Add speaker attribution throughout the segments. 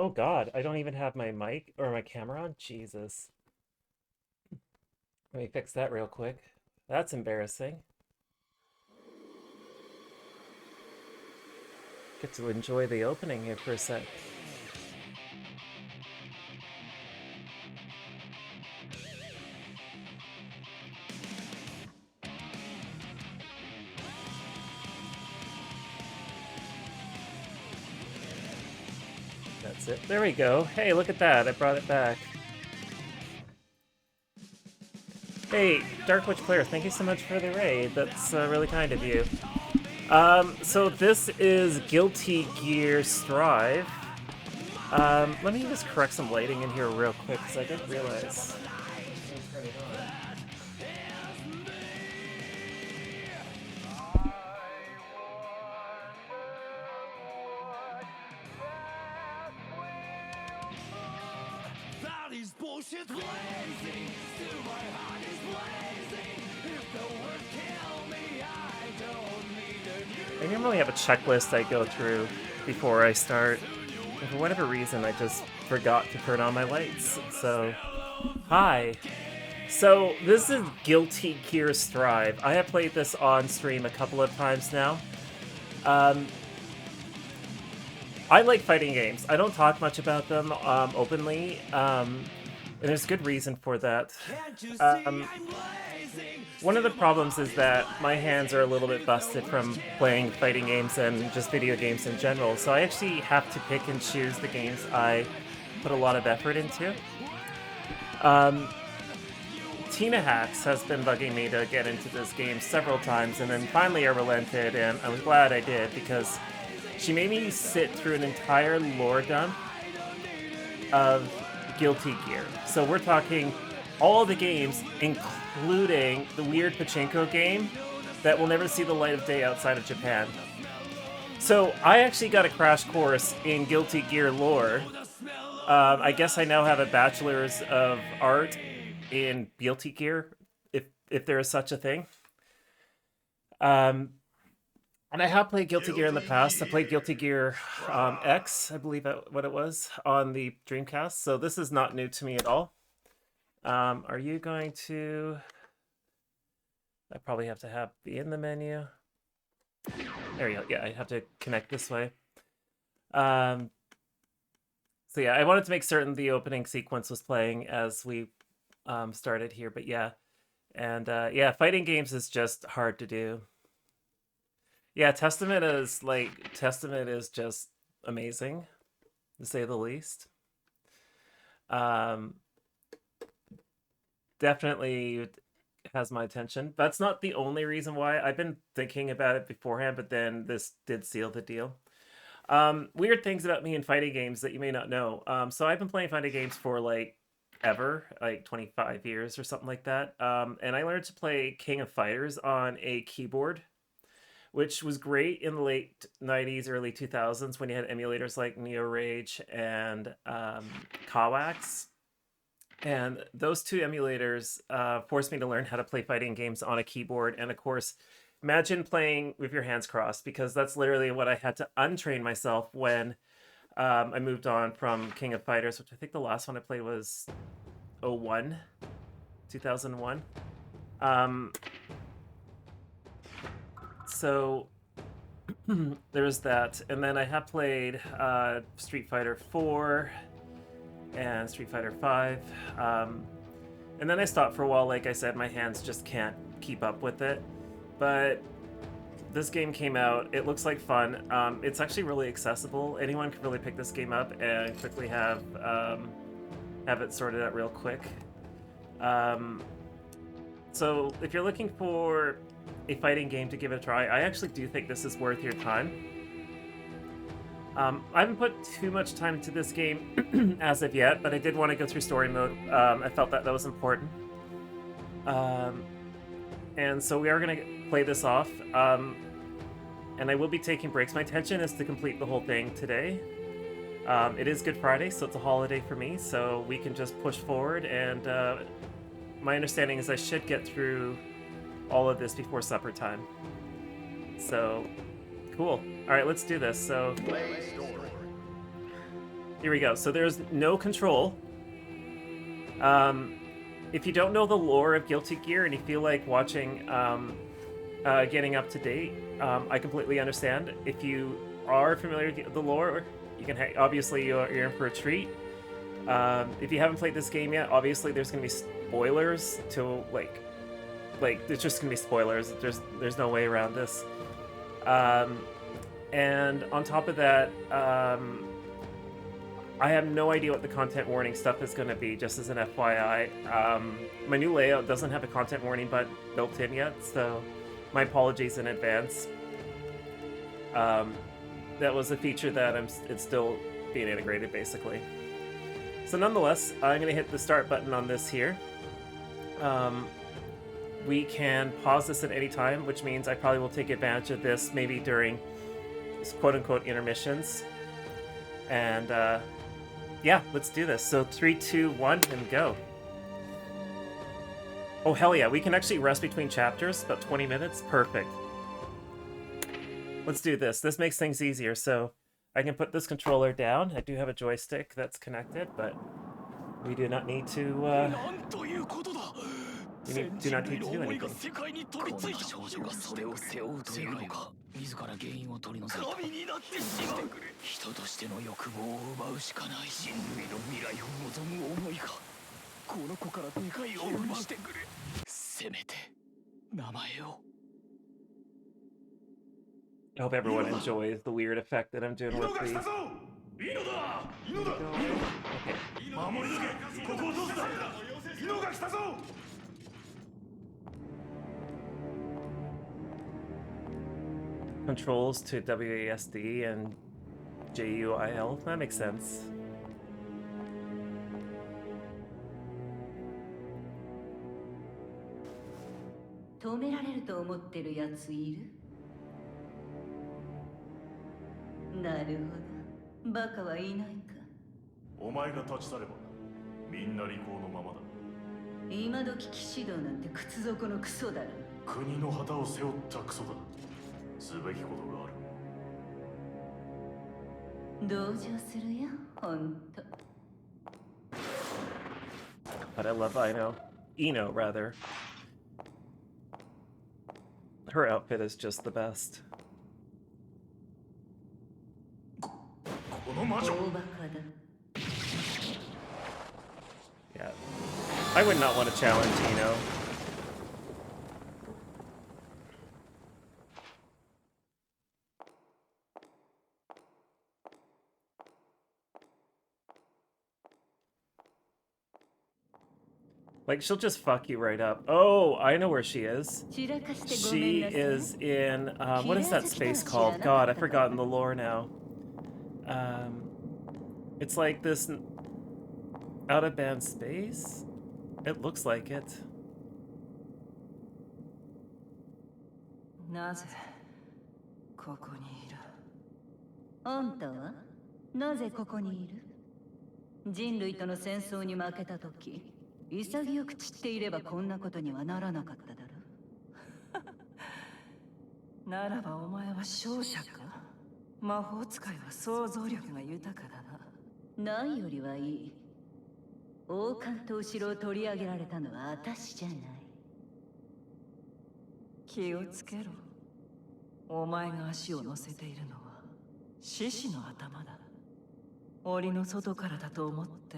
Speaker 1: Oh God, I don't even have my mic or my camera on. Jesus. Let me fix that real quick. That's embarrassing. Get to enjoy the opening here for a sec. That's it. There we go. Hey, look at that. I brought it back. Hey, Dark Witch Player, thank you so much for the raid. That's really kind of you. So this is Guilty Gear Strive. Let me just correct some lighting in here real quick, because I didn't realize. Let me turn it on.
Speaker 2: Bullshit blazing, still my heart is blazing. If the words kill me, I don't need a new.
Speaker 1: I normally have a checklist I go through before I start. And for whatever reason, I just forgot to turn on my lights. So, hi. So, this is Guilty Gear Strive. I have played this on stream a couple of times now. I like fighting games. I don't talk much about them openly, and there's good reason for that.
Speaker 2: Can't you see
Speaker 1: Um,
Speaker 2: I'm blazing?
Speaker 1: One of the problems is that my hands are a little bit busted from playing fighting games and just video games in general, so I actually have to pick and choose the games I put a lot of effort into. Tina Hacks has been bugging me to get into this game several times, and then finally I relented, and I was glad I did, because she made me sit through an entire lore dump of Guilty Gear. So we're talking all the games, including the weird pachinko game that will never see the light of day outside of Japan. So I actually got a crash course in Guilty Gear lore. I guess I now have a bachelor's of art in Guilty Gear, if there is such a thing. And I have played Guilty Gear in the past. I played Guilty Gear X, I believe what it was, on the Dreamcast. So this is not new to me at all. Are you going to... I probably have to be in the menu. There you go. Yeah, I have to connect this way. So yeah, I wanted to make certain the opening sequence was playing as we started here. But yeah, and yeah, fighting games is just hard to do. Yeah, Testament is just amazing, to say the least. Definitely has my attention. That's not the only reason why. I've been thinking about it beforehand, but then this did seal the deal. Weird things about me in fighting games that you may not know. So I've been playing fighting games for like ever, like 25 years or something like that. And I learned to play King of Fighters on a keyboard, which was great in the late 90s, early 2000s when you had emulators like Neo Rage and Kawax. And those two emulators forced me to learn how to play fighting games on a keyboard. And of course, imagine playing with your hands crossed, because that's literally what I had to untrain myself when I moved on from King of Fighters, which I think the last one I played was 01, 2001. So there was that. And then I have played Street Fighter 4 and Street Fighter 5. And then I stopped for a while. Like I said, my hands just can't keep up with it. But this game came out. It looks like fun. It's actually really accessible. Anyone can really pick this game up and quickly have it sorted out real quick. So if you're looking for a fighting game to give it a try, I actually do think this is worth your time. I haven't put too much time into this game as of yet, but I did want to go through story mode. I felt that was important. And so we are going to play this off. And I will be taking breaks. My intention is to complete the whole thing today. It is Good Friday, so it's a holiday for me, so we can just push forward. And my understanding is I should get through all of this before supper time. So, cool. All right, let's do this. So, Here we go. So there's no control. If you don't know the lore of Guilty Gear and you feel like watching, getting up to date, I completely understand. If you are familiar with the lore, you can obviously you're in for a treat. If you haven't played this game yet, obviously there's gonna be spoilers to like there's just gonna be spoilers. There's no way around this. And on top of that, I have no idea what the content warning stuff is going to be, just as an FYI. My new layout doesn't have a content warning button built in yet, so my apologies in advance. That was a feature that it's still being integrated, basically. So nonetheless, I'm going to hit the start button on this here. We can pause this at any time, which means I probably will take advantage of this maybe during quote-unquote intermissions. And yeah, let's do this. So 3, 2, 1, and go. Oh, hell yeah. We can actually rest between chapters, about 20 minutes. Perfect. Let's do this. This makes things easier. So I can put this controller down. I do have a joystick that's connected, but we do not need to, do not need to do anything.
Speaker 3: 少女がそれを背負うというのか、自ら原因を取り除いた。神になってしまう。人としての欲望を奪うしかない。人類の未来を望む思いがこの子から願いを奪ってくれ。せめて名前を。
Speaker 1: I hope everyone enjoys the weird effect that I'm doing with these. Controls to WASD and JUIL. That makes sense. But I love Ino, rather. Her outfit is just the best. Yeah. I would not want to challenge Ino. Like, she'll just fuck you right up. Oh, I know where she is. She is in, what is that space called? God, I've forgotten the lore now. It's like this out-of-band space? It looks like it.
Speaker 4: なぜここにいる？あんたはなぜここにいる？人類との戦争に負けた時、潔く散っていればこんなことにはならなかっただろう。ならばお前は勝者か？魔法使いは想像力が豊かだな。ないよりはいい。王冠と後ろを取り上げられたのは私じゃない。気をつけろ。お前が足を乗せているのは獅子の頭だ。檻の外からだと思って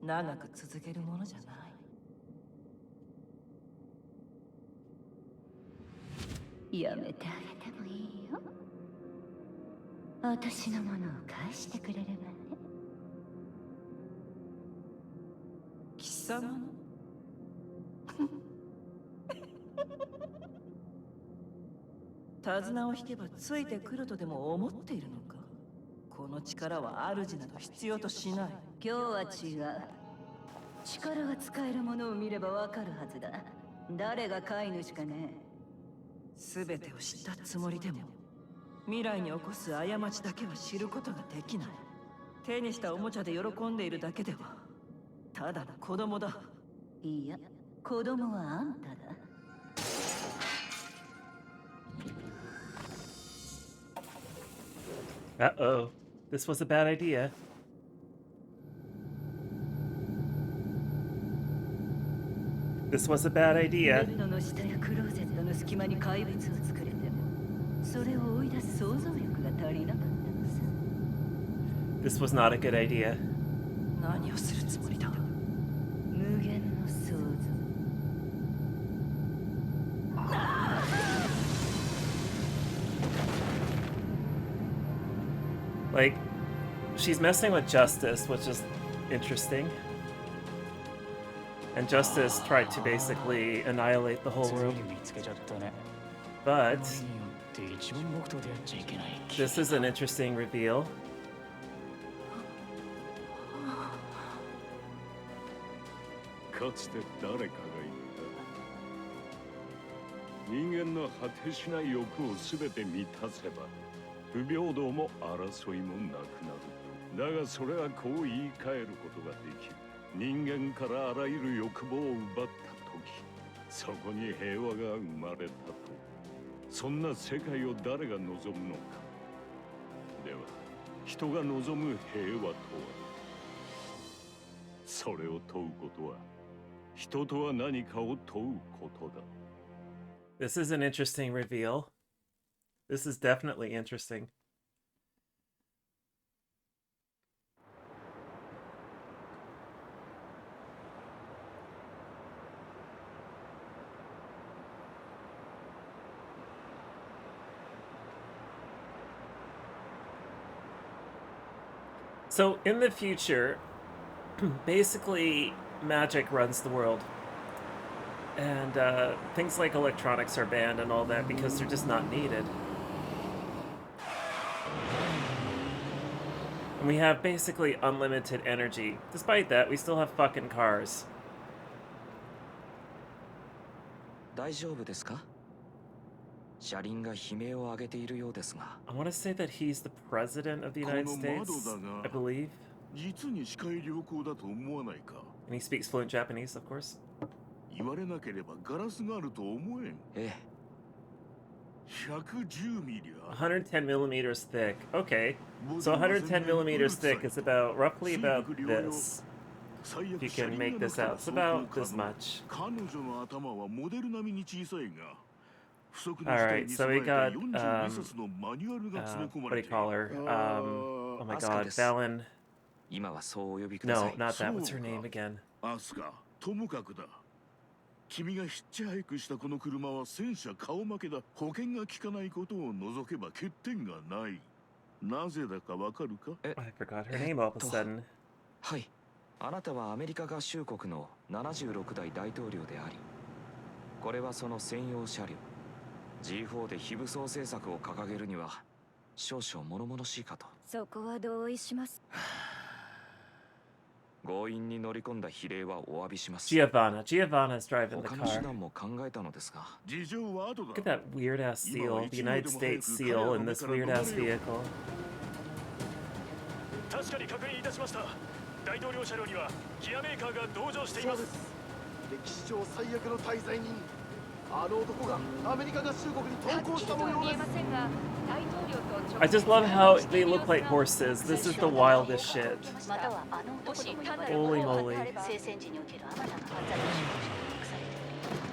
Speaker 4: 長く続けるものじゃない。やめてあげてもいいよ。私のものを返してくれればね。貴様の手綱を引けばついてくるとでも思っているのか。この力は主など必要としない。今日は違う。力が使えるものを見ればわかるはずだ。誰が飼い主かね。全てを知ったつもりでも未来に起こす過ちだけは知ることができない。手にしたおもちゃで喜んでいるだけではただの子供だ。いや、子供はあんただ。
Speaker 1: Uh-oh. This was a bad idea. This was a bad
Speaker 4: ベ
Speaker 1: idea.
Speaker 4: ルトの下やクローゼットの隙間に怪物を作れてもそれを追い出す想像力が足りなかったのさ。
Speaker 1: This was not a good idea.
Speaker 4: 何をするつもりだ。無限の想像。
Speaker 1: Like, she's messing with Justice, which is interesting. And Justice tried to basically annihilate the whole
Speaker 3: つい
Speaker 1: world.
Speaker 3: に見つけちゃったね。
Speaker 1: But
Speaker 3: これによって一番僕と出会っちゃいけない。
Speaker 1: this is an interesting reveal.
Speaker 5: かつて誰かが言った人間の果てしない欲を全て満たせば不平等も争いもなくなる。だがそれはこう言い換えることができる。人間からあらゆる欲望を奪った時、そこに平和が生まれたと。そんな世界を誰が望むのか。では人が望む平和とは、それを問うことは人とは何かを問うことだ。
Speaker 1: This is an interesting reveal. This is definitely interesting. So in the future, basically magic runs the world. And things like electronics are banned and all that because they're just not needed. And we have basically unlimited energy. Despite that, we still have fucking cars.
Speaker 3: 大丈夫ですか？車輪が悲鳴を上げているようですが。
Speaker 1: I want to say that he's the president of the United States, I believe.
Speaker 5: 実に視界良好だと思わないか。
Speaker 1: And he speaks fluent Japanese, of course.
Speaker 5: 言われなければガラスがあると思えん。
Speaker 3: ええ。
Speaker 5: 110ミリあ。
Speaker 1: 110 millimeters thick. Okay. So 110 millimeters thick is about roughly about this. If you can make this out, it's about this much.
Speaker 5: 彼女の頭はモデル並みに小さいが。
Speaker 1: Alright, so we got, what do you call her? Oh my god, Valen.
Speaker 3: 今はそうお呼びくださ
Speaker 1: No,
Speaker 3: い。
Speaker 1: not that. What's her name again?
Speaker 5: アスカ、ともかくだ。君がヒッチハイクしたこの車は戦車顔負けだ。保険が効かないことを除けば欠点がない。なぜだかわかるか？
Speaker 1: I forgot her name all of a sudden.
Speaker 3: はい。あなたはアメリカ合衆国の76代大統領であり、これはその専用車両。G4 で非武装政策を掲げるには少々物々しいかと。
Speaker 6: そこは同意します。
Speaker 3: 強引に乗り込んだ比例はお詫びします。
Speaker 1: Giovanna. Giovanna's driving the
Speaker 3: 他の手
Speaker 1: car.
Speaker 3: 段も考えたのですが。
Speaker 5: 事情は後だ。
Speaker 1: Look at that weird ass seal, the United States seal in this weird ass vehicle.
Speaker 7: 確かに確認いたしました。大統領車両にはギアメーカーが同乗しています。
Speaker 8: 歴史上最悪の滞在人、あの男がアメリカ合衆国に投降した模様です。
Speaker 1: I just love how they look like horses. This is the wildest shit. Holy moly.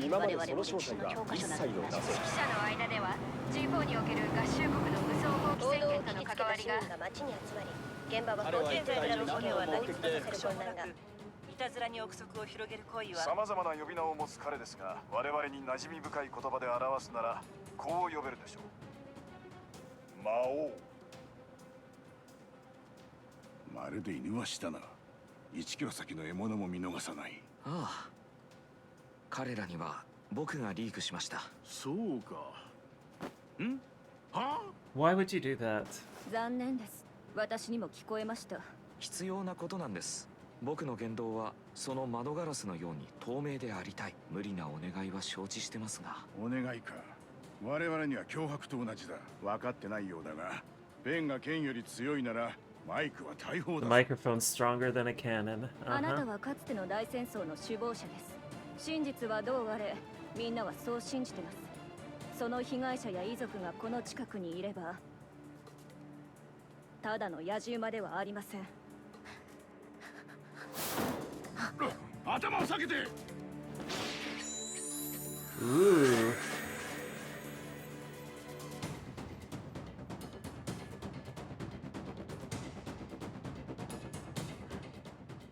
Speaker 8: 今までその商社が一切の謎。
Speaker 6: 記者の間では G4 における合衆国の武装蜂起宣言との関わりが街に集まり、現場は現在からの事件は何もさせる困難が。
Speaker 4: いたずらに憶測を広げる行為は
Speaker 7: 様々な呼び名を持つ彼ですが、我々に馴染み深い言葉で表すならこう呼べるでしょう。魔王。
Speaker 5: まるで犬はしたな。1キロ先の獲物も見逃さない。
Speaker 3: ああ。彼らには僕がリークしました。
Speaker 5: そうか。ん？は？
Speaker 1: Why would you do that?
Speaker 6: 残念です。私にも聞こえました。
Speaker 3: 必要なことなんです。僕の言動はその窓ガラスのように透明でありたい。無理なお願いは承知してますが。
Speaker 5: お願いか。我々には脅迫と同じだ。分かってないようだが、ペンが剣より強いならマイクは大砲
Speaker 1: The
Speaker 5: だ。
Speaker 1: microphone's stronger than a cannon.
Speaker 6: あなた
Speaker 1: Uh-huh.
Speaker 6: はかつての大戦争の首謀者です。真実はどうあれ、みんなはそう信じてます。その被害者や遺族がこの近くにいれば、ただの野獣馬ではありません。
Speaker 5: 頭を下げて。
Speaker 1: Ooh.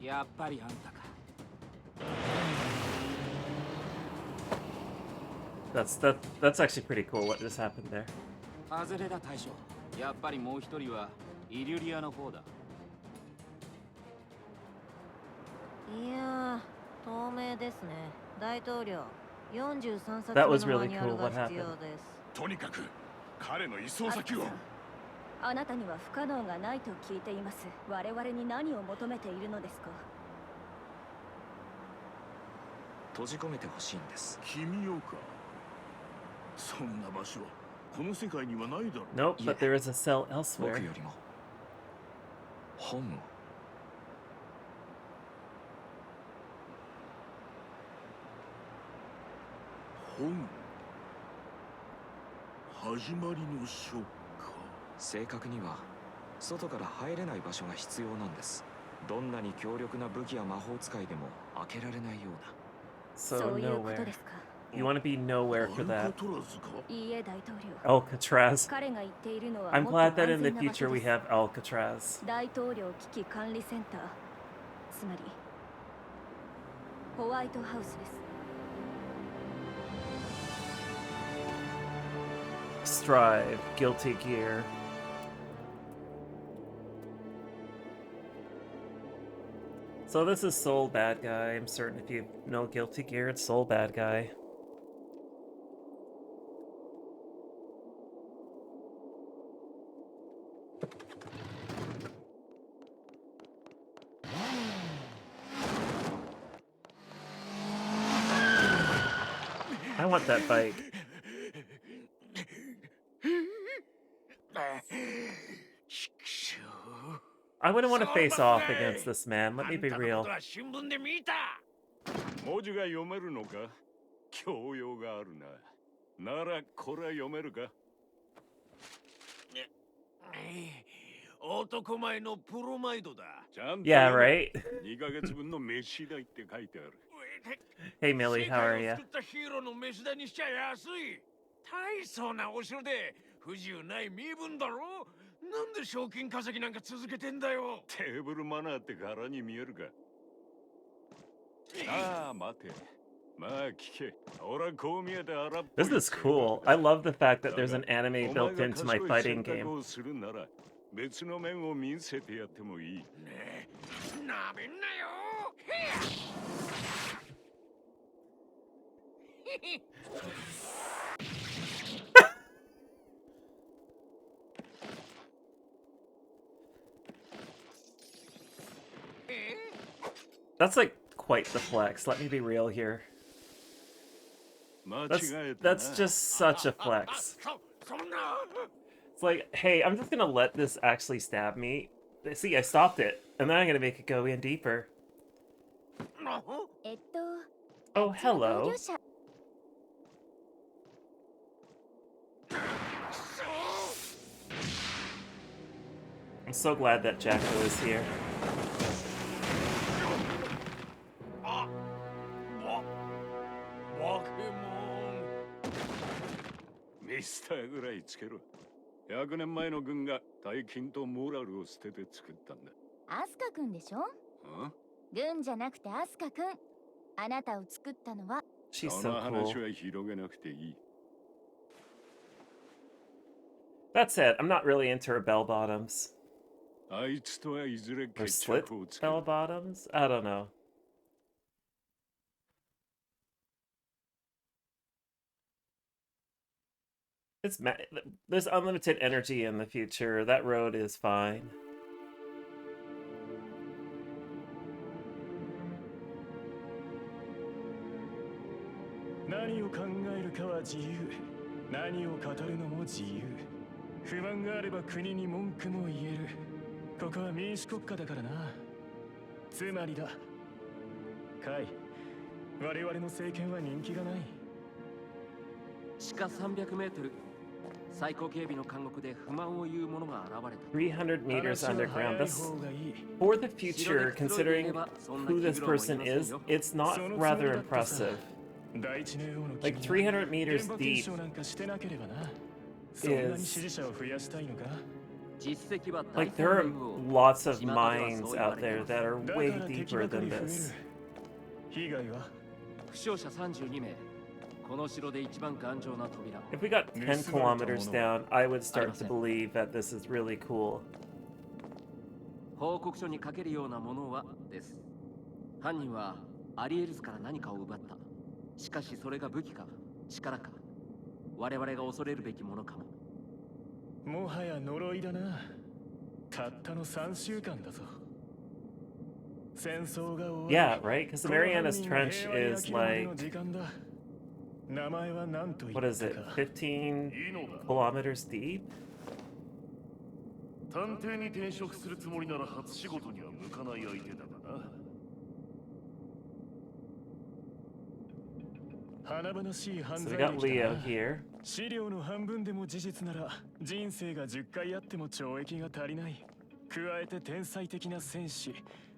Speaker 9: やっぱりあんたか。
Speaker 1: That's actually pretty cool. What just happened there?
Speaker 9: 外れだ大将。やっぱりもう一人はイリュリアの方だ。
Speaker 10: いやー、透明ですね。大統領、43冊
Speaker 1: That
Speaker 10: 目
Speaker 1: was
Speaker 10: のマ
Speaker 1: really
Speaker 10: ニュアル
Speaker 1: cool.
Speaker 10: が
Speaker 1: What
Speaker 10: 必要
Speaker 1: happened?
Speaker 10: です。
Speaker 8: とにかく彼の移送先を。
Speaker 10: あなたには不可能がないと聞いています。我々に何を求めているのですか。
Speaker 3: 閉じ込めてほしいんです。
Speaker 8: 君をか。そんな場所この世界にはないだろう。
Speaker 1: Nope, but there is a cell
Speaker 3: 僕
Speaker 1: elsewhere.
Speaker 3: よりも本を。
Speaker 8: 本。始まりの書か。
Speaker 3: 正確には外から入れない場所が必要なんです。どんなに強力な武器や魔法使いでも開けられないような。
Speaker 1: So
Speaker 10: そういうこと
Speaker 1: nowhere.
Speaker 10: ですか。
Speaker 1: You want to be nowhere for
Speaker 8: アル
Speaker 1: that.
Speaker 8: カトラズか。
Speaker 10: いいえ、大統領。
Speaker 1: Alcatraz.
Speaker 10: 彼が言っているのは
Speaker 1: I'm
Speaker 10: もっと
Speaker 1: glad
Speaker 10: 安
Speaker 1: that in
Speaker 10: 全
Speaker 1: the
Speaker 10: な場
Speaker 1: future
Speaker 10: 所
Speaker 1: we
Speaker 10: です。
Speaker 1: have Alcatraz.
Speaker 10: 大統領危機管理センター、つまりホワイトハウスです。
Speaker 1: Strive, Guilty Gear. So this is Soul Bad Guy. I'm certain if you know Guilty Gear, it's Soul Bad Guy. I want that bike. I wouldn't want to face off against this man. Let me be real.
Speaker 5: 新聞で見た。文字が読めるのか。教養があるな。ならこれは読めるか。男前のプロマイドだ。ちゃんと
Speaker 1: Yeah, right?
Speaker 5: 2ヶ月分の飯代って書いてある。
Speaker 1: Hey Millie, how are
Speaker 5: 世界
Speaker 1: ya?
Speaker 5: を救ったヒーローの飯代にしちゃ安い。大層なお城で不自由ない身分だろ。なんで賞金稼ぎなんか続けてんだよ。テーブルマナーって柄に見えるか。ああ、待て。まあ聞け。俺はこう見えて荒っぽい。
Speaker 1: This is cool. I love the fact that there's an anime built into my fighting game.
Speaker 5: するなら別の面を見せてやってもいい。ねえ、なめんなよ。
Speaker 1: That's like quite the flex. Let me be real here. That's just such a flex. It's like, hey, I'm just gonna let this actually stab me. See, I stopped it, and then I'm gonna make it go in deeper. Oh, hello. I'm so glad that Jacko is here.
Speaker 5: ミスターぐらいつけろ。100年前の軍が大金とモラルを捨てて作ったんだ。
Speaker 10: アスカ君でしょ。軍じゃなくてアスカ君。あなたを作ったのは。
Speaker 1: She's
Speaker 5: そ
Speaker 1: so
Speaker 5: の話
Speaker 1: cool.
Speaker 5: は広げなくていい。
Speaker 1: That said, I'm not really into her bell bottoms.
Speaker 5: あいつとはいずれ
Speaker 1: Or
Speaker 5: 決
Speaker 1: slit
Speaker 5: 着をつける。
Speaker 1: bell bottoms? I don't know. There's unlimited energy in the future. That road is fine.
Speaker 11: 何を考えるかは自由。何を語るのも自由。不満があれば国に文句も言える。ここは民主国家だからな。つまりだ。カイ、我々の政権は人気がない。
Speaker 9: 地下300メートル。最高警備の監獄で不満を言う者が現れた。
Speaker 1: 300 meters underground. That's for the future, considering who this person is, it's not rather impressive.
Speaker 11: 第一ネオの
Speaker 1: Like 300 meters
Speaker 11: 現場
Speaker 1: deep
Speaker 11: 検証なんかしてなければな。そんなに支持者を増やしたいのか。
Speaker 1: Like there are lots of mines out there that are way deeper than this.
Speaker 11: 被害は
Speaker 9: 負傷者32名。この城で一番頑丈な扉。
Speaker 1: If we got 10 kilometers down, I would start to believe that this is really cool.
Speaker 9: 報告書に書けるようなものはです。犯人はアリエルズから何かを奪った。しかしそれが武器か力か我々が恐れるべきものかも。
Speaker 11: もはや呪いだな。たったの3週間だぞ。戦争が終わ
Speaker 1: Yeah, right? Because the Marianas Trench is like,
Speaker 11: 名前は何と言
Speaker 1: what is it, 15 kilometers deep?
Speaker 8: 探偵に転職するつもりなら初仕事には向かない相手だがな。
Speaker 11: 華々しい犯
Speaker 1: So we
Speaker 11: 罪
Speaker 1: got
Speaker 11: 歴
Speaker 1: Leo
Speaker 11: だな。
Speaker 1: here.
Speaker 11: 資料の半分でも事実なら人生が10回あっても懲役が足りない。加えて天才的な戦士。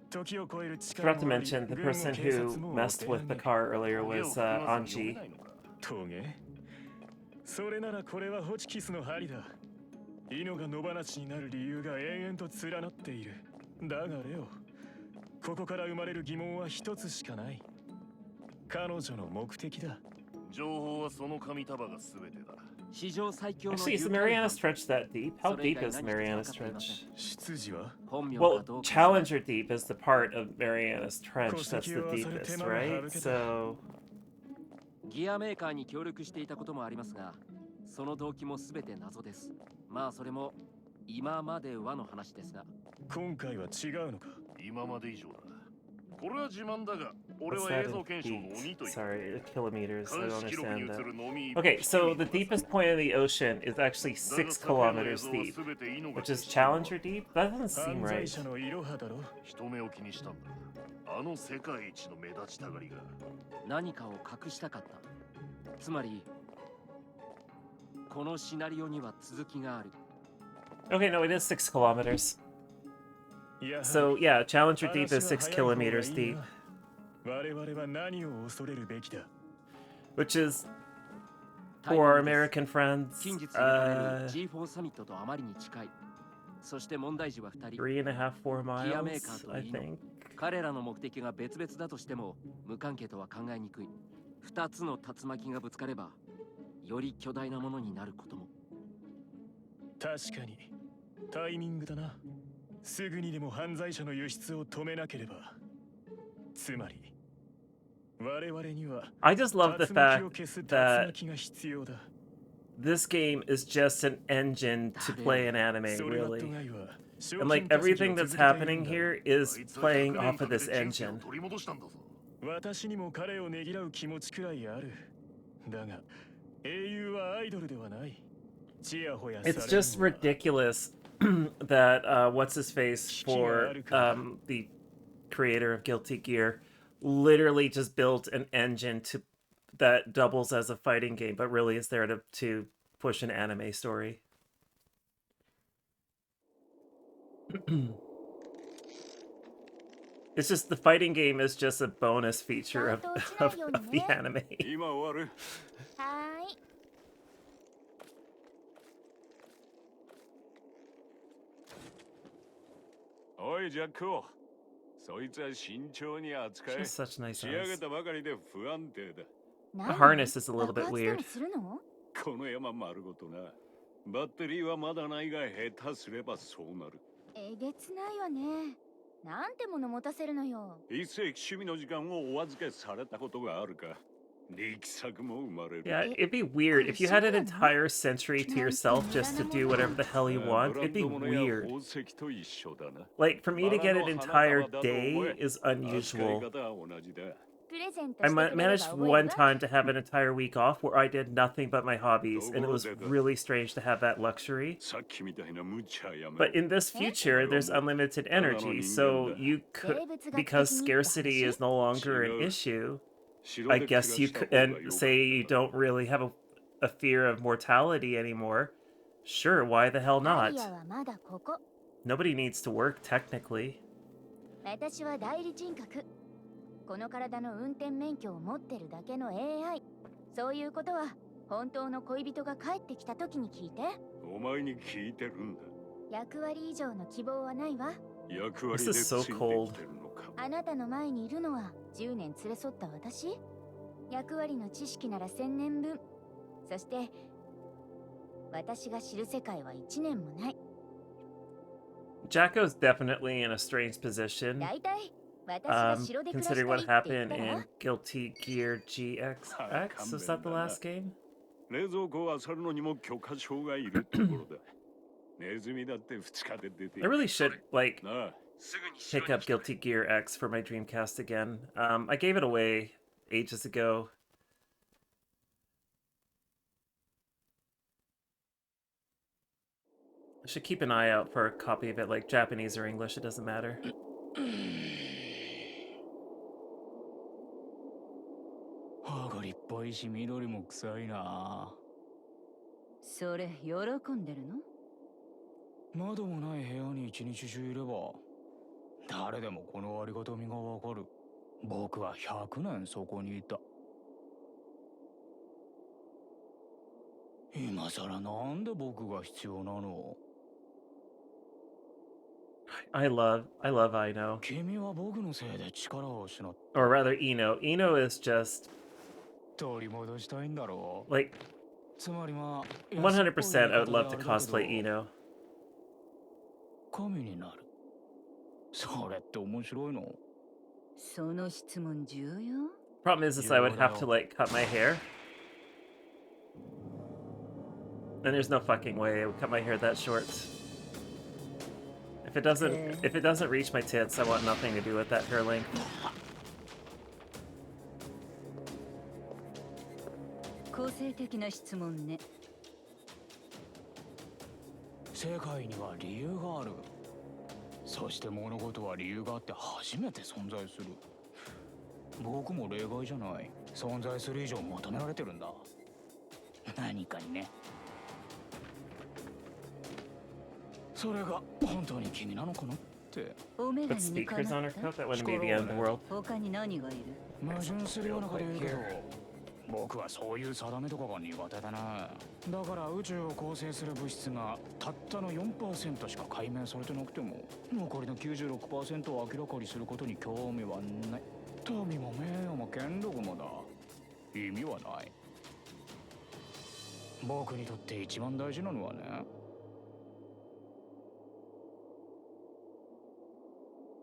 Speaker 11: 時を超える力
Speaker 1: Forgot to
Speaker 11: もあり
Speaker 1: mention the
Speaker 11: 軍も
Speaker 1: person
Speaker 11: 警察
Speaker 1: who
Speaker 11: も
Speaker 1: messed
Speaker 11: お手
Speaker 1: with
Speaker 11: 上
Speaker 1: the
Speaker 11: げ
Speaker 1: car earlier was Anji.
Speaker 11: トゲそれならこれはホチキスの針だ。イノが野放しになる理由が延々と連なっている。だがレオ、ここから生まれる疑問は一つしかない。彼女の目的だ。
Speaker 8: 情報はその紙束が全てだ。
Speaker 9: 史上最強の
Speaker 1: Actually, is the Marianas Trench that deep? How deep is the Marianas Trench?
Speaker 11: 出自は
Speaker 1: Well, Challenger Deep is the part of Marianas Trench that's the deepest, right? So
Speaker 9: ギアメーカーに協力していたこともありますが、その動機も全て謎です。まあそれも今まではの話ですが。
Speaker 11: 今回は違うのか。
Speaker 8: 今まで以上だ。これは自慢だが、俺
Speaker 1: what's
Speaker 8: は
Speaker 1: that
Speaker 8: 映像
Speaker 1: in
Speaker 8: 検証の鬼
Speaker 1: feet?
Speaker 8: という。
Speaker 1: Sorry, kilometers. I
Speaker 8: 監
Speaker 1: don't
Speaker 8: 視記録に
Speaker 1: understand
Speaker 8: 映
Speaker 1: that.
Speaker 8: るのみ。
Speaker 1: Okay, so the deepest point of the ocean is actually 6 kilometers deep, which is Challenger Deep? That doesn't seem
Speaker 11: 犯罪
Speaker 1: right.
Speaker 11: 者のいろはだろ。
Speaker 8: 人目を気にしたんだ。あの世界一の目立ちたがりが。
Speaker 9: 何かを隠したかった。つまりこのシナリオには続きがある。
Speaker 1: Okay, no, it is 6 kilometers. So, yeah, Challenger Deep is 6 kilometers deep,
Speaker 11: 我々は何を恐れるべきだ。
Speaker 1: which is, for our American friends,
Speaker 9: 近日開かれる G4 サミットとあまりに近い。そして問題児は2人。
Speaker 1: 3.5, 4
Speaker 9: ギアメー
Speaker 1: miles,
Speaker 9: カーと
Speaker 1: I
Speaker 9: イノ
Speaker 1: think.
Speaker 9: 彼らの目的が別々だとしても無関係とは考えにくい。2つの竜巻がぶつかればより巨大なものになることも。
Speaker 11: 確かにタイミングだな。すぐにでも犯罪者の輸出を止めなければ。つまり我々には
Speaker 1: I just love the
Speaker 11: 竜巻を
Speaker 1: fact
Speaker 11: 消す竜
Speaker 1: that
Speaker 11: 巻が必要だ。
Speaker 1: this game is just an engine to play an anime,
Speaker 11: それが
Speaker 1: really.
Speaker 11: 度外は
Speaker 1: And like everything that's happening here is playing off of this engine.
Speaker 8: 取り戻したんだぞ。
Speaker 11: 私にも彼をねぎらう気持ちくらいある。だが英雄はアイドルではない。ちやほやされるの
Speaker 1: It's
Speaker 11: は
Speaker 1: just ridiculous that what's his face for the creator of Guilty Gear literally just built an engine to that doubles as a fighting game, but really is there to push an anime story. It's just the fighting game is just a bonus feature of the anime.
Speaker 5: 今終わる。
Speaker 10: はーい。
Speaker 5: おいジャックを。そいつは慎重に扱
Speaker 1: She
Speaker 5: え。
Speaker 1: has such nice
Speaker 5: 仕上げ
Speaker 1: eyes.
Speaker 5: たばかりで不安定だ。
Speaker 1: The harness is a little bit
Speaker 10: 爆発で
Speaker 1: weird.
Speaker 10: もするの？
Speaker 5: この山丸ごとな。バッテリーはまだないが下手すればそうなる。
Speaker 10: えげつないわね。なんてもの持たせるのよ。
Speaker 5: 一世紀趣味の時間をお預けされたことがあるか。力作も生まれる。
Speaker 1: Yeah, it'd be weird if you had an entire century to yourself just to do whatever the hell you want. It'd be weird.
Speaker 5: 宝石と一緒だな。
Speaker 1: Like, for me to get an entire day is unusual.
Speaker 5: 扱い方は同じだ。
Speaker 10: プレゼント
Speaker 1: I
Speaker 10: してくれれば
Speaker 1: managed
Speaker 10: 覚える
Speaker 1: one
Speaker 10: わ。
Speaker 1: time to have an entire week off where I did nothing but my hobbies, and it was really strange to have that luxury.
Speaker 5: さっきみたいな無茶やめろ。
Speaker 1: But in this future, there's unlimited energy, so you could, because scarcity is no longer an issue, I guess you could, and say you don't really have a fear of mortality anymore. Sure, why the hell
Speaker 10: ア
Speaker 1: not?
Speaker 10: リアはまだここ。
Speaker 1: Nobody needs to work, technically.
Speaker 10: 私は代理人格。
Speaker 6: この体の運転免許を持ってるだけの AI。そういうことは本当の恋人が帰ってきた時に聞いて。
Speaker 5: お前に聞いてるんだ。
Speaker 6: 役割以上の希望はないわ。
Speaker 5: 役割
Speaker 1: This
Speaker 5: で
Speaker 1: is
Speaker 5: つ
Speaker 1: so
Speaker 5: いてきて
Speaker 1: cold.
Speaker 5: るのか。
Speaker 6: あなたの前にいるのは10年連れ添った私。役割の知識なら1000年分。そして私が知る世界は1年もない。
Speaker 1: Jacko's definitely in a strange position,
Speaker 6: だいたい私が城で暮らしたい
Speaker 1: considering
Speaker 6: っ
Speaker 1: what
Speaker 6: て言っ
Speaker 1: happened
Speaker 6: たら
Speaker 1: in Guilty Gear GXX. Was that the last game?
Speaker 5: 冷蔵庫を漁るのにも許可証がいるところだ。ネズミだって2日で出て
Speaker 1: I really should, like,
Speaker 5: なあ。
Speaker 1: pick up Guilty Gear X for my Dreamcast again. I gave it away ages ago. I should keep an eye out for a copy of it, like Japanese or English, it doesn't matter.
Speaker 3: 歯が立派いし緑も臭いな。
Speaker 4: それ喜んでるの？
Speaker 3: 窓もない部屋に一日中いれば誰でもこのありがたみがわかる。僕は100年そこにいた。今さらなんで僕が必要なの？
Speaker 1: I love Ino.
Speaker 3: 君は僕のせいで力を失っ
Speaker 1: Or rather, Ino. Ino is just,
Speaker 3: 取り戻したいんだろう。
Speaker 1: like,
Speaker 3: つまりまあ
Speaker 1: 100% I would love to cosplay Ino.
Speaker 3: 神になる。それって面白いの？
Speaker 4: その質問重要？
Speaker 1: Problem is I would have to, like, cut my hair. And there's no fucking way I would cut my hair that short. If it doesn't reach my tits, I want nothing to do with that hair length.
Speaker 4: 個性的な質問ね。
Speaker 3: 世界には理由がある。そして物事は理由があって初めて存在する。僕も例外じゃない。存在する以上求められてるんだ。何かにね。それが本当に君なのかなって。
Speaker 4: オメガ
Speaker 1: Put
Speaker 4: にかな
Speaker 1: speakers on her
Speaker 4: った
Speaker 1: coat? That wouldn't be the end of the world.
Speaker 4: 他に何がいる？
Speaker 3: 矛盾するようなこと言うけど、僕はそういう定めとかが苦手だな。だから宇宙を構成する物質がたったの 4% しか解明されてなくても、残りの 96% を明らかにすることに興味はない。富も名誉も権力もだ。意味はない。僕にとって一番大事なのはね、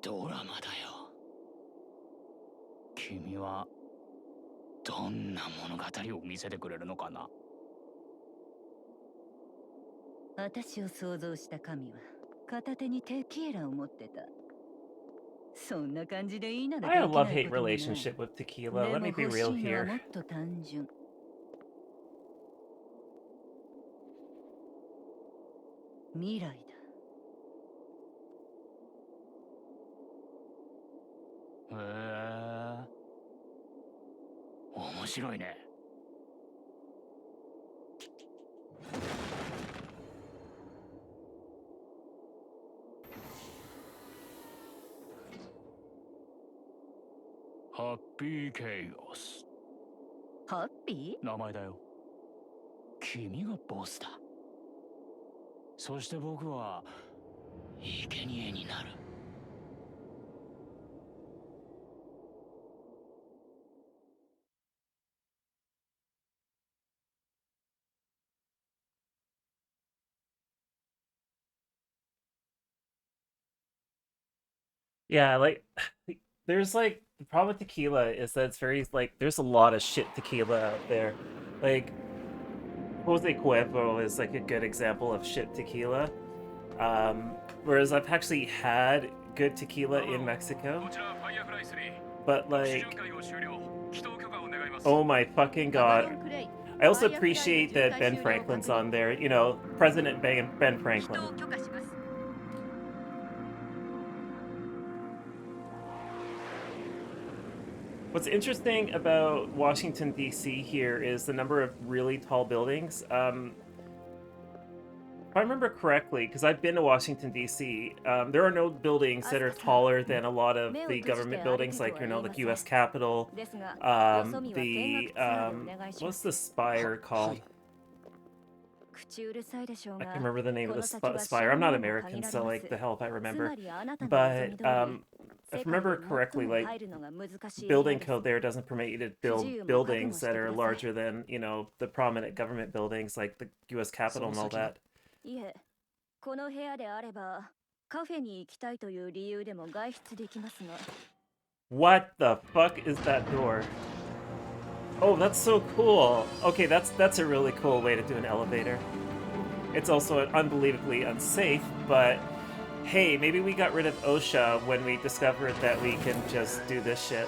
Speaker 3: ドラマだよ。君はどんな物語を見せてくれるのかな？
Speaker 4: 私を想像した神は片手にテキーラを持ってた。そんな感じでいいなら
Speaker 1: I have a
Speaker 4: できない
Speaker 1: love-hate
Speaker 4: こともない。
Speaker 1: relationship with tequila.
Speaker 4: で
Speaker 1: Let me
Speaker 4: も
Speaker 1: be
Speaker 4: 欲し
Speaker 1: real
Speaker 4: いのは
Speaker 1: here.
Speaker 4: もっと単純。未来だ。
Speaker 3: へえ、面白いね。ハッピーケイオス。
Speaker 4: ハッピ
Speaker 3: 名前だよ。君がボスだ。そして僕は生贄になる。
Speaker 1: Yeah, like, there's like, the problem with tequila is that it's very, like, there's a lot of shit tequila out there. Like, Jose Cuervo is like a good example of shit tequila. Whereas I've actually had good tequila in Mexico. But like, oh my fucking god. I also appreciate that Ben Franklin's on there. You know, President Ben Franklin. What's interesting about Washington, D.C. here is the number of really tall buildings. If I remember correctly, because I've been to Washington D.C., there are no buildings that are taller than a lot of the government buildings, like like U.S. Capitol, what's the spire called? I can't remember the name of the spire. I'm not American, so like the hell if I remember. But if I remember correctly, like building code there doesn't permit you to build buildings that are larger than the prominent government buildings like the U.S. Capitol and all that.
Speaker 6: いえ、この部屋であればカフェに行きたいという理由でも外出できますが。
Speaker 1: What the fuck is that door? Oh, that's so cool. Okay, that's a really cool way to do an elevator. It's also unbelievably unsafe, but hey, maybe we got rid of OSHA when we discovered that we can just do this shit.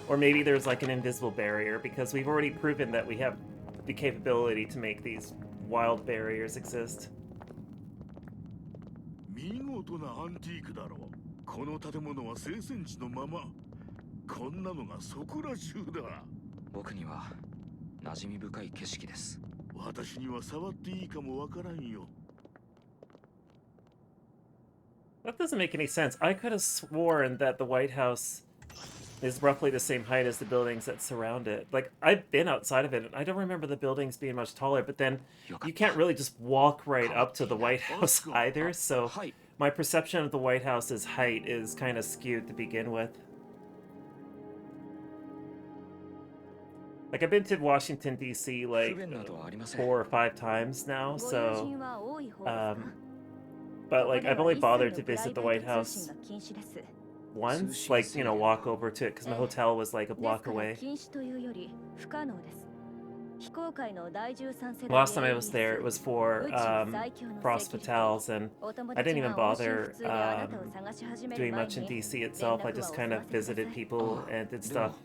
Speaker 1: Or maybe there's like an invisible barrier, because we've already proven that we have the capability to make these wild barriers exist.
Speaker 8: 見事なアンティークだろう。この建物は聖戦地のまま。こんなのがそこら中だ。
Speaker 3: 僕には馴染み深い景色です。
Speaker 8: 私には触っていいかもわからんよ。
Speaker 1: That doesn't make any sense. I could have sworn that the White House is roughly the same height as the buildings that surround it. Like, I've been outside of it, and I don't remember the buildings being much taller, but then you can't really just walk right up to the White House either, so my perception of the White House's height is kind of skewed to begin with. Like, I've been to Washington, D.C. like 4 or 5 times now, so... but, like, I've only bothered to visit the White House once, like, walk over to it, because my hotel was, like, a block away. Last time I was there, it was for Frost Fatales, and I didn't even bother doing much in DC itself. I just kind of visited people and did stuff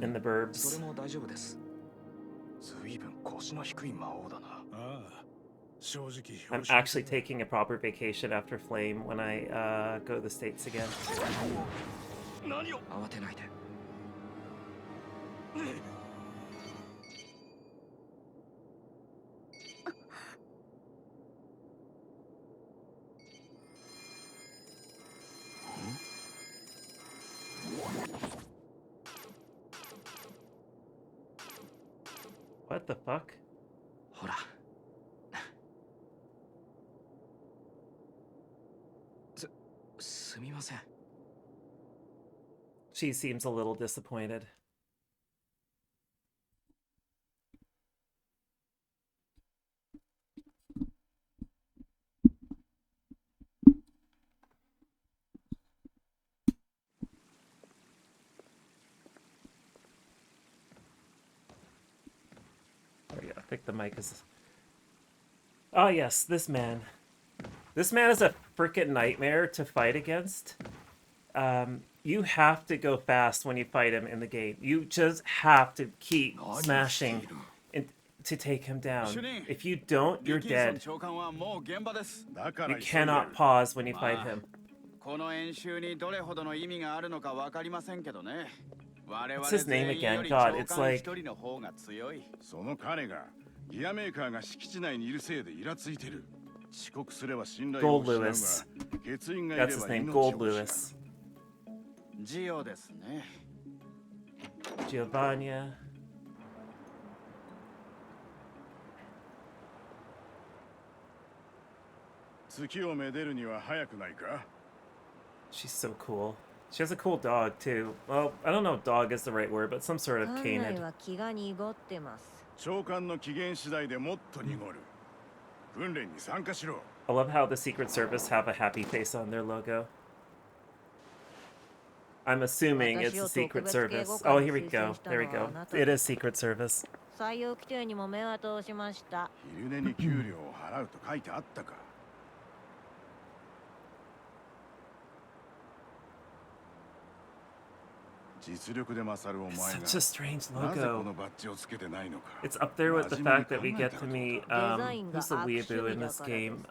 Speaker 1: in the burbs. I'm actually taking a proper vacation after Flame when I go to the States again. What the fuck? She seems a little disappointed. Oh yeah, I think the mic is... Oh yes, this man. This man is a freaking nightmare to fight against. You have to go fast when you fight him in the game. You just have to keep smashing to take him down. If you don't, you're dead. You cannot pause when you fight him. What's his name again? God, it's like... Gold Lewis. That's his name, Gold Lewis. Giovanna. She's so cool. She has a cool dog too. Well, I don't know if dog is the right word, but some sort of canid. I love how the Secret Service have a happy face on their logo. I'm assuming it's the Secret Service. Oh, here we go. There we go. It is Secret Service. It's such a strange logo. It's up there with the fact that we get to meet who's the weeaboo in this game?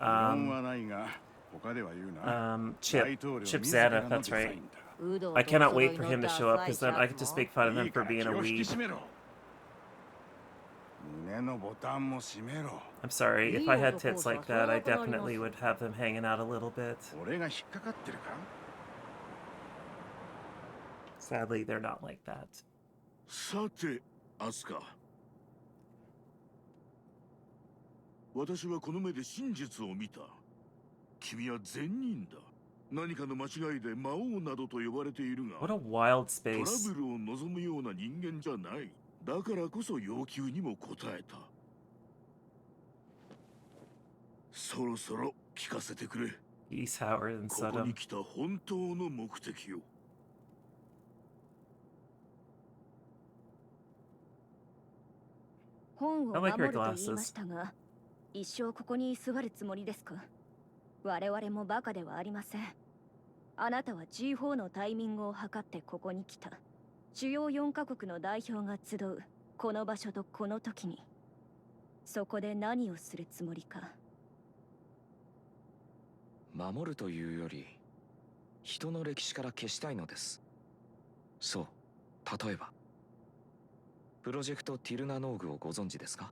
Speaker 1: Chip Zadath, that's right. I cannot wait for him to show up, because then I can just make fun of him for being a weeb. I'm sorry, if I had tits like that, I definitely would have them hanging out a little bit. Sadly, they're not like that.
Speaker 8: さて、アスカ。私はこの目で真実を見た。君は善人だ。何かの間違いで魔王などと呼ばれているが、
Speaker 1: What a wild
Speaker 8: トラ
Speaker 1: space.
Speaker 8: ブルを望むような人間じゃない。だからこそ要求にも応えた。そろそろ聞かせてくれ。
Speaker 1: East Howard and
Speaker 8: ここに
Speaker 1: Sodom.
Speaker 8: 来た本当の目的を。
Speaker 6: 本を
Speaker 1: I like
Speaker 6: 守
Speaker 1: her
Speaker 6: ると言いま
Speaker 1: glasses.
Speaker 6: したが、一生ここに居座るつもりですか？我々もバカではありません。あなたは G4 のタイミングを測ってここに来た。主要4カ国の代表が集うこの場所とこの時に。そこで何をするつもりか。
Speaker 3: 守るというより人の歴史から消したいのです。そう、例えばプロジェクトティルナノーグをご存知ですか？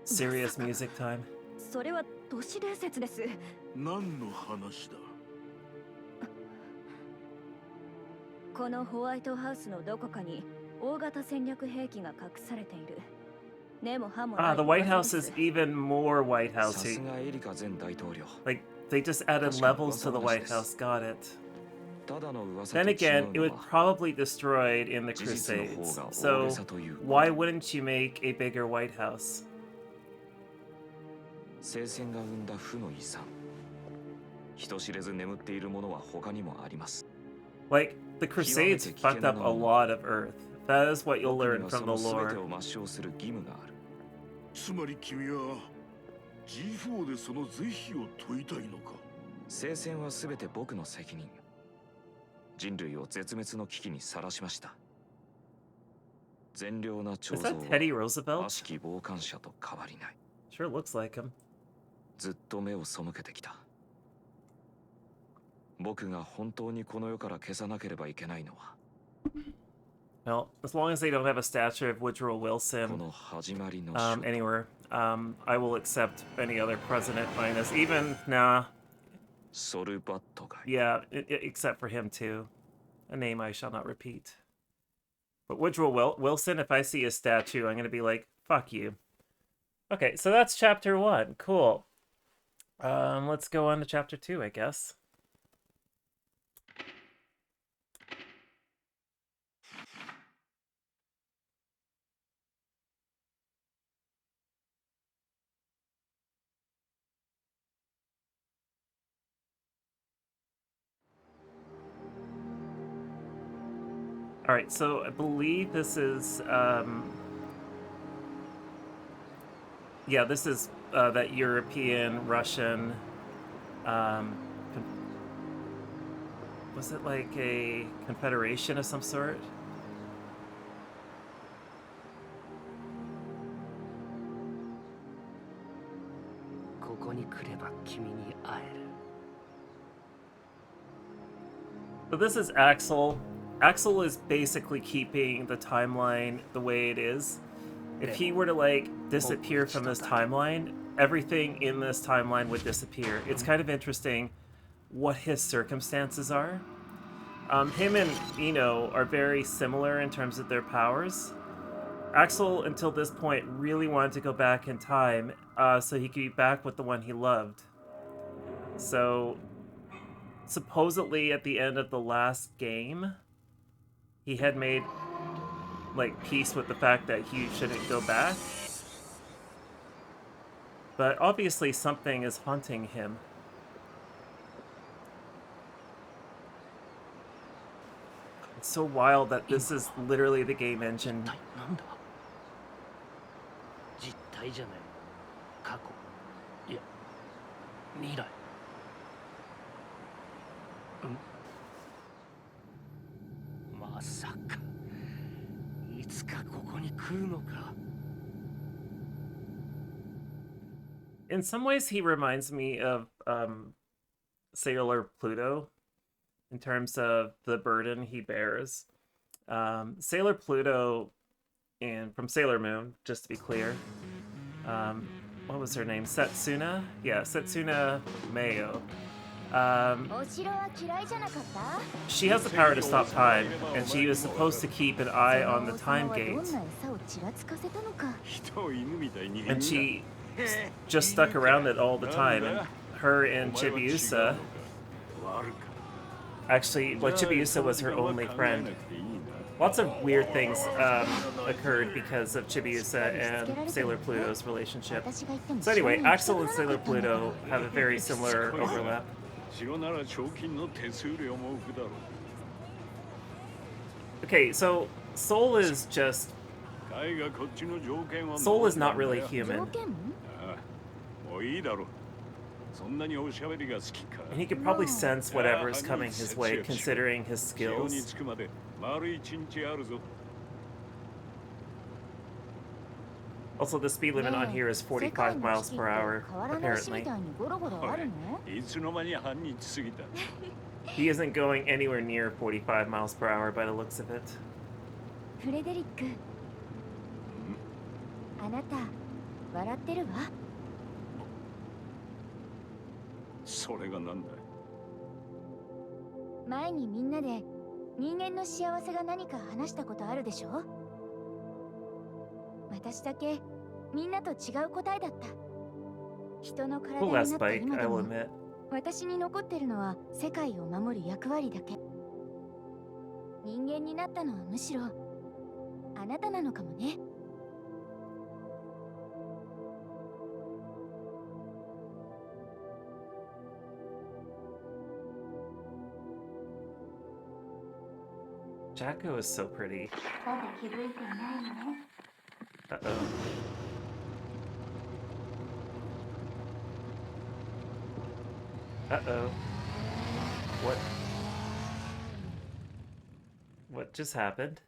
Speaker 1: Serious music time.
Speaker 6: それは都市伝説です。
Speaker 8: 何の話だ。
Speaker 6: このホワイトハウスのどこかに大型戦略兵器が隠されている。根も葉もない
Speaker 1: Ah, the White House
Speaker 6: 噂で
Speaker 1: is
Speaker 6: す。
Speaker 1: even more White
Speaker 3: さ
Speaker 1: Housey.
Speaker 3: すがエリカ前大統領。
Speaker 1: Like, they just added levels to the White House. Got it.
Speaker 3: ただの噂
Speaker 1: Then
Speaker 3: と違
Speaker 1: again,
Speaker 3: う
Speaker 1: it
Speaker 3: の
Speaker 1: would
Speaker 3: は
Speaker 1: probably destroyed in the
Speaker 3: 事実の方
Speaker 1: Crusades.
Speaker 3: が大
Speaker 1: So
Speaker 3: げさという。
Speaker 1: why wouldn't you make a bigger White House?
Speaker 3: 聖戦が生んだ負の遺産。人知れず眠っているものは他にもあります。
Speaker 1: Like, the Crusades fucked up a lot of Earth. That is what you'll
Speaker 3: 僕に
Speaker 1: learn
Speaker 3: は
Speaker 1: from
Speaker 3: そ
Speaker 1: the
Speaker 3: の全て
Speaker 1: lore.
Speaker 3: を抹消する義務がある。
Speaker 8: つまり君は G4 でその是非を問いたいのか。
Speaker 3: 聖戦は全て僕の責任。人類を絶滅の危機にさらしました。善良な彫
Speaker 1: Is
Speaker 3: 像
Speaker 1: that
Speaker 3: は
Speaker 1: Teddy Roosevelt?
Speaker 3: 悪しき傍観者と変わりない。
Speaker 1: Sure looks like him.
Speaker 3: ずっと目を背けてきた。僕が本当にこの世から消さなければいけないのは、
Speaker 1: Well, as long as they don't have a statue of Woodrow
Speaker 3: こ
Speaker 1: Wilson
Speaker 3: の始まりの初
Speaker 1: anywhere, I will accept any other president minus even nah,
Speaker 3: ソルバットが
Speaker 1: yeah, except for him too. A name I shall not repeat. But Woodrow Wilson, if I see a statue, I'm gonna be like, fuck you. Okay, so that's chapter 1. Cool. Let's go on to chapter 2, I guess. All right, so I believe this is, yeah, this is that European, Russian, was it like a confederation of some sort? So this is Axel. Axel is basically keeping the timeline the way it is. If he were to like disappear from this timeline, everything in this timeline would disappear. It's kind of interesting what his circumstances are. Him and Eno are very similar in terms of their powers. Axel, until this point, really wanted to go back in time so he could be back with the one he loved. So, supposedly at the end of the last game, he had made like peace with the fact that he shouldn't go back. But obviously something is haunting him. It's so wild that this is literally the game engine.
Speaker 12: 実体じゃない。過去。いや、未来。まさか。いつかここに来るのか。
Speaker 1: In some ways, he reminds me of Sailor Pluto in terms of the burden he bears. Sailor Pluto and from Sailor Moon, just to be clear. What was her name? Setsuna? Yeah, Setsuna Mayo. She has the power to stop time, and she was supposed to keep an eye on the time gate. And she just stuck around it all the time. And her and Chibiusa... Actually, well, Chibiusa was her only friend. Lots of weird things occurred because of Chibiusa and Sailor Pluto's relationship. So anyway, Axel and Sailor Pluto have a very similar overlap. Okay, so Soul is just... Soul is not really human. And he could probably sense whatever is coming his way, considering his skills. Also, the speed limit on here is 45 miles per hour, apparently. He isn't going anywhere near 45 miles per hour by the looks of it.
Speaker 6: フレデリック、あなた笑ってるわ。
Speaker 5: それがなんだ。
Speaker 6: 前にみんなで人間の幸せが何か話したことあるでしょ。私だけみんなと違う答えだった。人の体になった今でも私に残ってるのは世界を守る役割だけ。人間になったのはむしろあなたなのかもね。
Speaker 1: Jacko is so pretty.
Speaker 6: まだ気づいていないのね。
Speaker 1: Uh-oh. Uh-oh. What just happened?
Speaker 3: This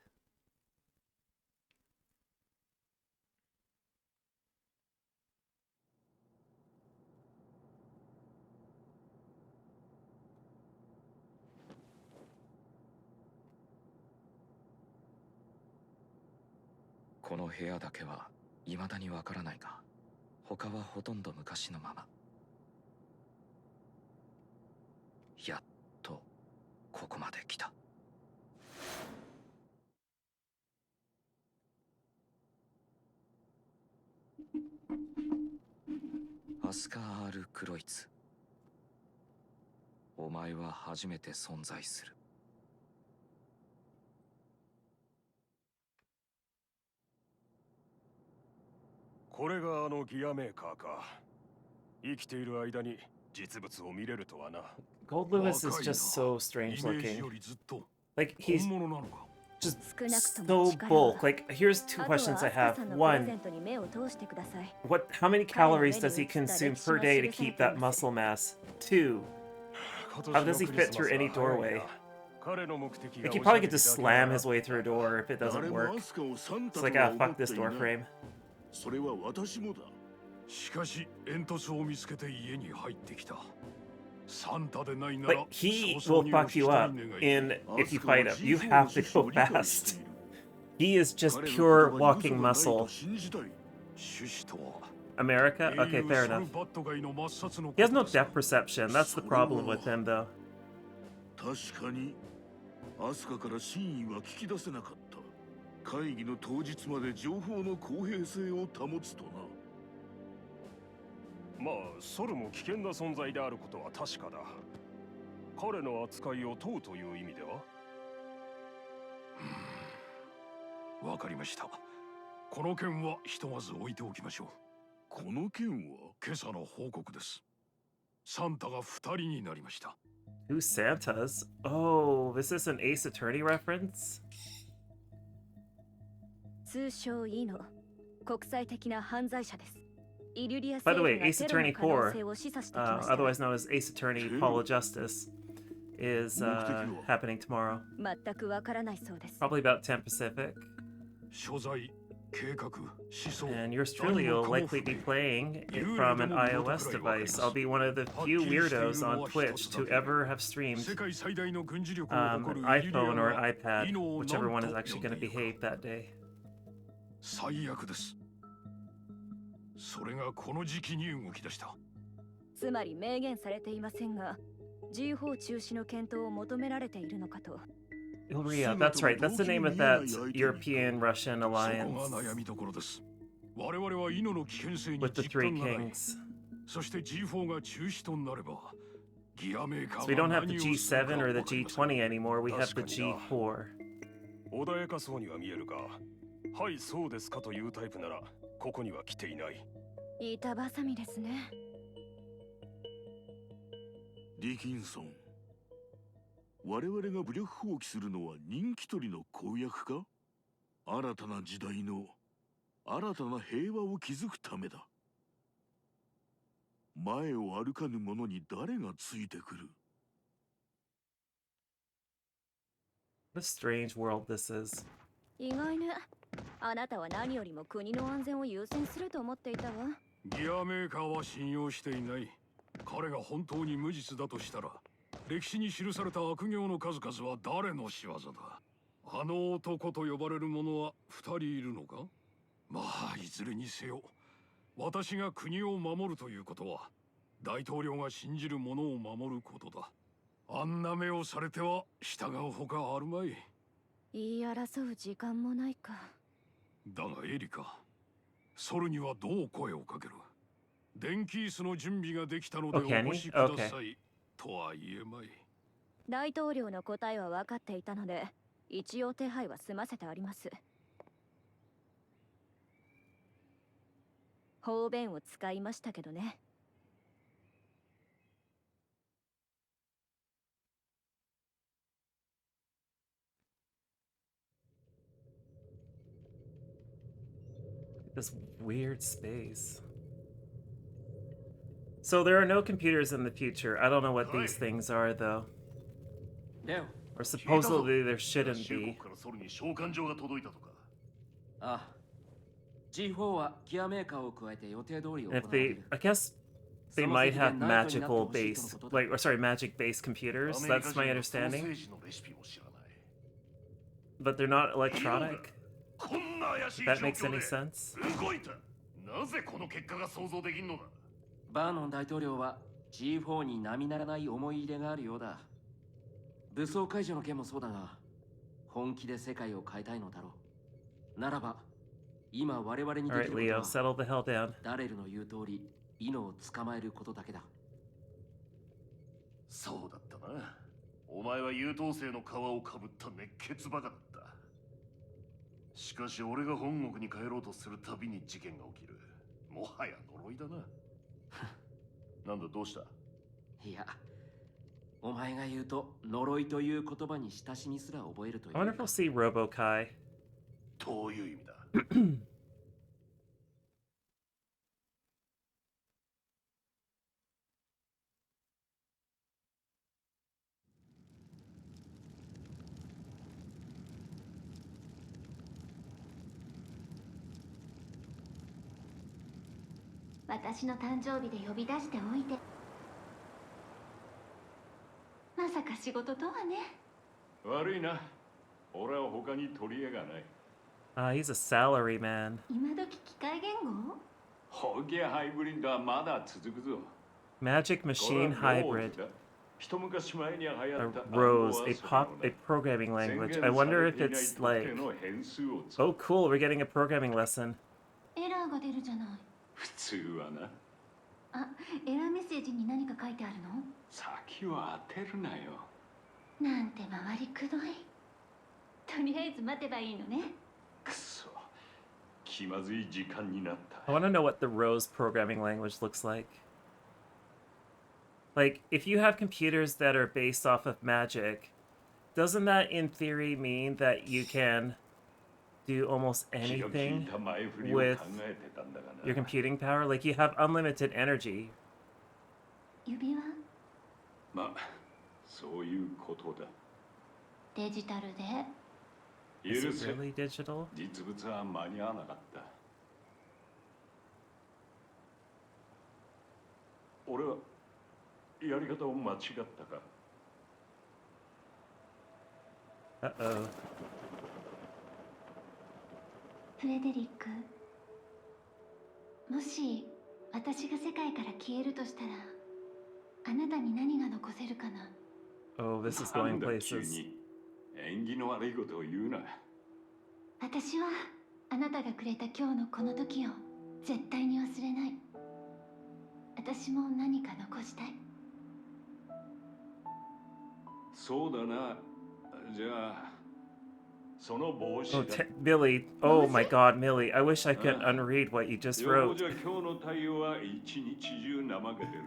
Speaker 3: この部屋だけは未だにわからないが、他はほとんど昔のまま。やっとここまで来た。アスカール・クロイツ。お前は初めて存在する。
Speaker 11: これがあのギアメーカーか。生きている間に実物を見れるとはな。
Speaker 1: Gold Lewis is just so strange looking. Like, he's just so bulk. Like, here's two questions I have. One, how many calories does he consume per day to keep that muscle mass? Two, how does he fit through any doorway? Like, he probably could just slam his way through a door if it doesn't work. It's like, ah, fuck this door frame.
Speaker 8: それは私もだ。
Speaker 11: しかし煙突を見つけて家に入ってきた。サンタでないなら
Speaker 1: Like, he will fuck you up in if you fight him. You have to go fast. He is just pure walking muscle. America? Okay, fair enough. He has no depth perception. That's the problem with him, though.
Speaker 8: 確かにアスカから真意は聞き出せなかった。会議の当日まで情報の公平性を保つとな。
Speaker 11: まあ、ソルも危険な存在であることは確かだ。彼の扱いを問うという意味では。わかりました。この件はひとまず置いておきましょう。
Speaker 8: この件は
Speaker 11: 今朝の報告です。サンタが2人になりました。
Speaker 1: Who's Santas? Oh, this is an Ace Attorney reference?
Speaker 6: 通称イノ、国際的な犯罪者です。
Speaker 1: By the way, Ace Attorney 4, otherwise known as Ace Attorney Paula Justice, is happening tomorrow. Probably about 10 Pacific.
Speaker 11: 所在
Speaker 1: And yours truly will likely be playing it from an iOS device. I'll be one of the few weirdos on Twitch to ever have streamed an iPhone or an iPad, whichever one is actually going to behave that day.
Speaker 8: 最悪です。それがこの時期に動き出した。
Speaker 6: つまり明言されていませんが、G4 中止の検討を求められているのかと。
Speaker 1: Ilria, that's right. That's the name of that European-Russian
Speaker 8: そこ
Speaker 1: alliance
Speaker 8: が悩みどころです。我々はイノの危険性に
Speaker 1: with the
Speaker 8: 実
Speaker 1: Three
Speaker 8: 感がない。
Speaker 1: Kings.
Speaker 8: そして G4 が中止となれば、ギアメーカ
Speaker 1: So we
Speaker 8: ー
Speaker 1: don't
Speaker 8: が
Speaker 1: have the
Speaker 8: 何をする
Speaker 1: G7
Speaker 8: か
Speaker 1: or the
Speaker 8: 分かりません。
Speaker 1: G20 anymore. We have the G4.
Speaker 11: 穏やかそうには見えるが、はいそうですかというタイプならここには来ていない。
Speaker 6: 板挟みですね。
Speaker 8: ディキンソン、我々が武力放棄するのは人気取りの公約か？新たな時代の新たな平和を築くためだ。前を歩かぬ者に誰がついてくる？
Speaker 1: What a strange world this is.
Speaker 6: 意外ね。あなたは何よりも国の安全を優先すると思っていたわ。
Speaker 8: ギアメーカーは信用していない。彼が本当に無実だとしたら、歴史に記された悪行の数々は誰の仕業だ？あの男と呼ばれる者は2人いるのか？まあ、いずれにせよ、私が国を守るということは、大統領が信じる者を守ることだ。あんな目をされては従うほかあるまい。
Speaker 6: 言い争う時間もないか。
Speaker 8: だがエリカ、ソルにはどう声をかける？電気椅子の準備ができたのでお越しください、とは言えまい。
Speaker 6: 大統領の答えは分かっていたので、一応手配は済ませてあります。方便を使いましたけどね。
Speaker 1: This weird space. So there are no computers in the future. I don't know what these things are though. Or supposedly there shouldn't be.
Speaker 9: ああ、G4 はギアメーカーを加えて予定通り行
Speaker 1: And
Speaker 9: わ
Speaker 1: if
Speaker 9: れてい
Speaker 1: they,
Speaker 9: る。
Speaker 1: I guess they might have magical based, like, or sorry, magic based computers. That's my understanding. But they're not electronic. If that makes any sense.
Speaker 8: なぜこの結果が想像できんのだ？
Speaker 9: バーノン大統領は G4 に並ならない思い入れがあるようだ。武装解除の件もそうだが、本気で世界を変えたいのだろう。ならば、今我々にでき
Speaker 1: Alright,
Speaker 9: る
Speaker 1: Leo,
Speaker 9: ことは、
Speaker 1: settle the hell down.
Speaker 9: ダレルの言う通り、イノを捕まえることだけだ。
Speaker 5: そうだったな。お前は優等生の皮をかぶった熱血バカだった。しかし俺が本国に帰ろうとするたびに事件が起きる。もはや呪いだな。なんだどうした？
Speaker 9: いや、お前が言うと呪いという言葉に親しみすら覚えるという
Speaker 1: I wonder if we'll see Robo-Kai.
Speaker 5: どういう意味だ？
Speaker 13: 私の誕生日で呼び出しておいて、まさか仕事とはね。
Speaker 5: 悪いな。俺は他に取り柄がない。
Speaker 1: He's a salary man.
Speaker 13: 今時機械言語？
Speaker 5: ホゲハイブリッドはまだ続くぞ。
Speaker 1: Magic machine hybrid.
Speaker 5: 一昔前に流行った
Speaker 1: Rose, a programming language. I wonder if it's like, oh cool, we're getting a programming lesson.
Speaker 13: エラーが出るじゃない。
Speaker 5: 普通はな。
Speaker 13: あ、エラーメッセージに何か書いてあるの？
Speaker 5: 先は当てるなよ。
Speaker 13: なんて回りくどい。とりあえず待てばいいのね。
Speaker 5: くそ。気まずい時間になった。
Speaker 1: I want to know what the Rose programming language looks like. Like, if you have computers that are based off of magic, doesn't that in theory mean that you can do almost anything with your computing power? Like, you have unlimited energy.
Speaker 13: 指輪？
Speaker 5: まあ、そういうことだ。
Speaker 13: デジタルで
Speaker 1: Is
Speaker 5: 許
Speaker 1: it
Speaker 5: せ
Speaker 1: really digital?
Speaker 5: 実物は間に合わなかった。俺はやり方を間違ったか。
Speaker 1: Uh-oh.
Speaker 13: フレデリック、もし私が世界から消えるとしたら、あなたに何が残せるかな。
Speaker 1: Oh, this is
Speaker 5: な
Speaker 1: going
Speaker 5: んだ急
Speaker 1: places.
Speaker 5: に縁起の悪いことを言うな。
Speaker 13: 私はあなたがくれた今日のこの時を絶対に忘れない。私も何か残したい。
Speaker 5: そうだな。じゃあその帽子
Speaker 1: Oh,
Speaker 5: だ。
Speaker 1: Millie. Oh my god, Millie. I wish I could unread what you just
Speaker 5: よう
Speaker 1: wrote.
Speaker 5: じゃ今日の太陽は一日中怠けてる。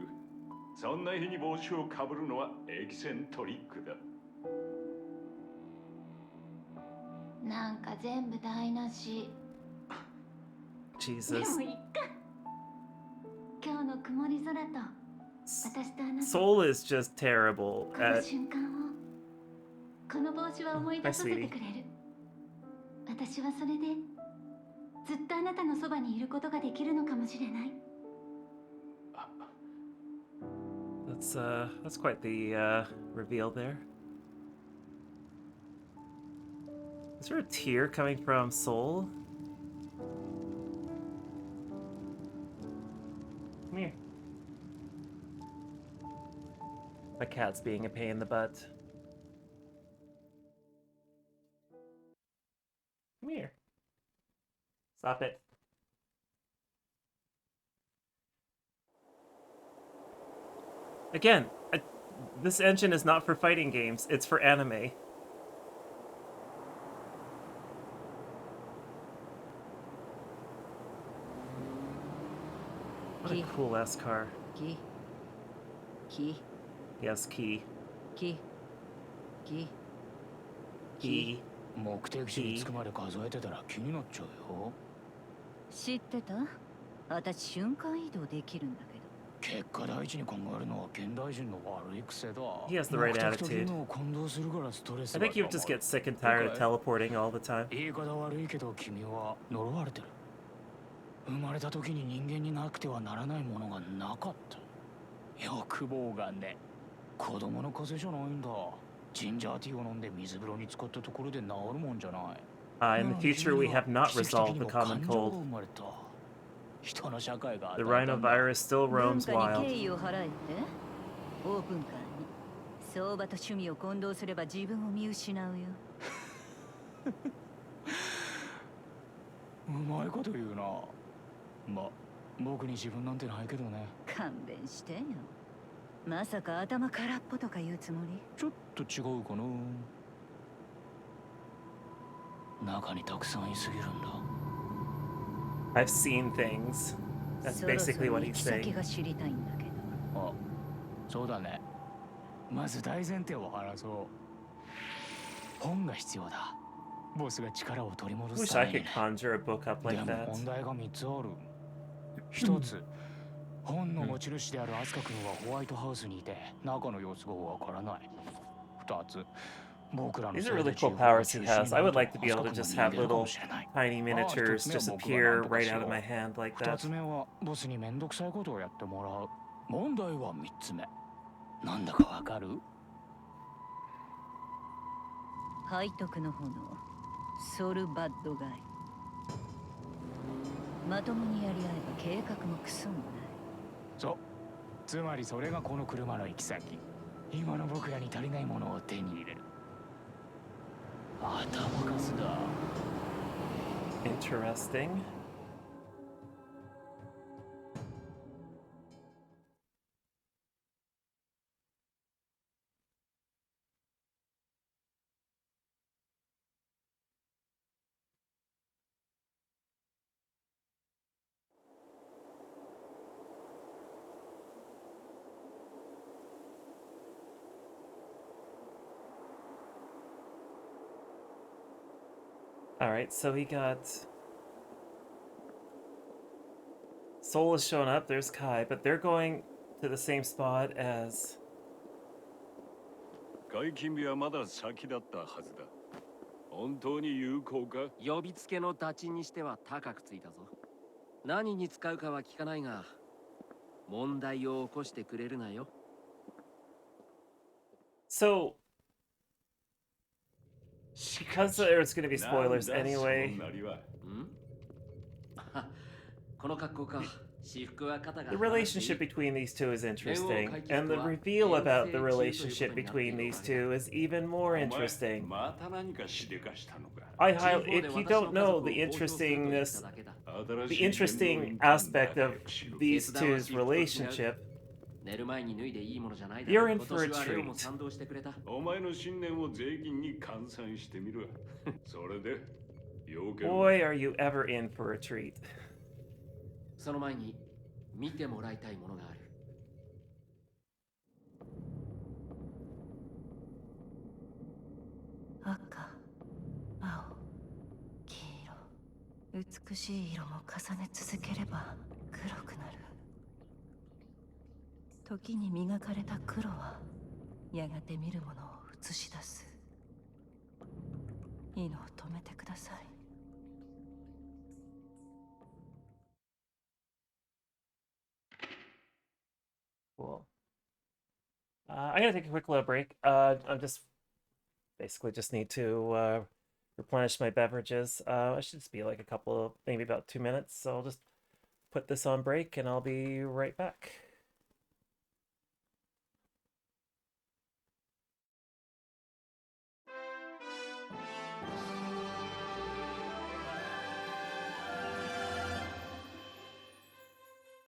Speaker 5: そんな日に帽子をかぶるのはエキセントリックだ。
Speaker 13: なんか全部台無し。で
Speaker 1: Jesus.
Speaker 13: もいっか。今日の曇り空と私とあなた。
Speaker 1: Soul is just terrible
Speaker 13: この
Speaker 1: at
Speaker 13: 瞬間を、この帽子は思い出させてくれる。私はそれでずっとあなたのそばにいることができるのかもしれない。
Speaker 1: that's quite the reveal there. Is there a tear coming from Soul? Come here. My cat's being a pain in the butt. Come here. Stop it. Again, this engine is not for fighting games, it's for anime. What a cool ass car.
Speaker 4: Key. Key.
Speaker 1: Yes, key.
Speaker 4: Key. Key.
Speaker 1: Key.
Speaker 3: 目的地に着くまで数えてたら気になっちゃうよ。
Speaker 4: 知ってた？私瞬間移動できるんだけど。
Speaker 3: 結果第一に考えるのは現代人の悪い癖だ。
Speaker 1: He has the right
Speaker 3: 目的と
Speaker 1: attitude.
Speaker 3: 義務を混同するからストレス
Speaker 1: I
Speaker 3: が
Speaker 1: think you would just get sick and tired of teleporting all the time.
Speaker 3: 言い方悪いけど君は呪われてる。生まれた時に人間になくてはならないものがなかった。欲望がね、子供の風邪じゃないんだ。ジンジャーティーを飲んで水風呂に浸かったところで治るもんじゃない。
Speaker 1: In the future, we have not resolved the common cold. The rhinovirus still
Speaker 4: 文
Speaker 1: roams
Speaker 4: 化に
Speaker 1: wild.
Speaker 4: 敬意を払えってオープンカーに相場と趣味を混同すれば自分を見失うよ。
Speaker 3: うまいこと言うな。ま、僕に自分なんてないけどね。
Speaker 4: 勘弁してよ。まさか頭空っぽとか言うつもり？
Speaker 3: ちょっと違うかな。中にたくさんいすぎるんだ。
Speaker 1: I've seen things. That's basically what he's
Speaker 4: 行き先
Speaker 1: saying.
Speaker 4: が知りたいんだけど。
Speaker 3: あ、そうだね。まず大前提を話そう。本が必要だ。ボスが力を取り戻す
Speaker 1: Wish
Speaker 3: た
Speaker 1: I
Speaker 3: めに
Speaker 1: could conjure a book up
Speaker 3: で
Speaker 1: like
Speaker 3: も
Speaker 1: that.
Speaker 3: 問題が3つある。1つ、本の持ち主であるアスカ君はホワイトハウスにいて中の様子がわからない。2つ、僕らの
Speaker 1: These are really cool powers he has. I would like to be able to just have little tiny miniatures just appear right out of my hand like
Speaker 3: 2
Speaker 1: that.
Speaker 3: つ目はボスにめんどくさいことをやってもらう。問題は3つ目。なんだかわかる？
Speaker 4: 背徳の炎、ソルバッドガイ。まともにやり合えば計画もクソもない。
Speaker 3: そう。つまりそれがこの車の行き先。今の僕らに足りないものを手に入れる。頭数だ。
Speaker 1: Interesting. Alright, so we got... Soul has shown up, there's Kai, but they're going to the same spot as...
Speaker 5: 解禁日はまだ先だったはずだ。本当に有効か？
Speaker 9: 呼びつけのダチにしては高くついたぞ。何に使うかは聞かないが、問題を起こしてくれるなよ。
Speaker 1: So, because there's going to be spoilers anyway.
Speaker 9: この格好か。私服は肩が
Speaker 1: The relationship between these two is interesting, and the reveal about the relationship between these two is even more interesting. If you don't know the interesting aspect of these two's relationship, you're in for a treat.
Speaker 5: お前の信念を税金に換算してみる。それで、
Speaker 1: Boy, are you ever in for a treat.
Speaker 9: その前に見てもらいたいものがある。
Speaker 4: 赤、青、黄色、美しい色も重ね続ければ黒くなる。時に磨かれた黒はやがて見るものを映し出す。意のを止めてください。
Speaker 1: Cool. I'm gonna take a quick little break. I'm just basically just need to replenish my beverages. I should just be like maybe about 2 minutes. So I'll just put this on break and I'll be right back.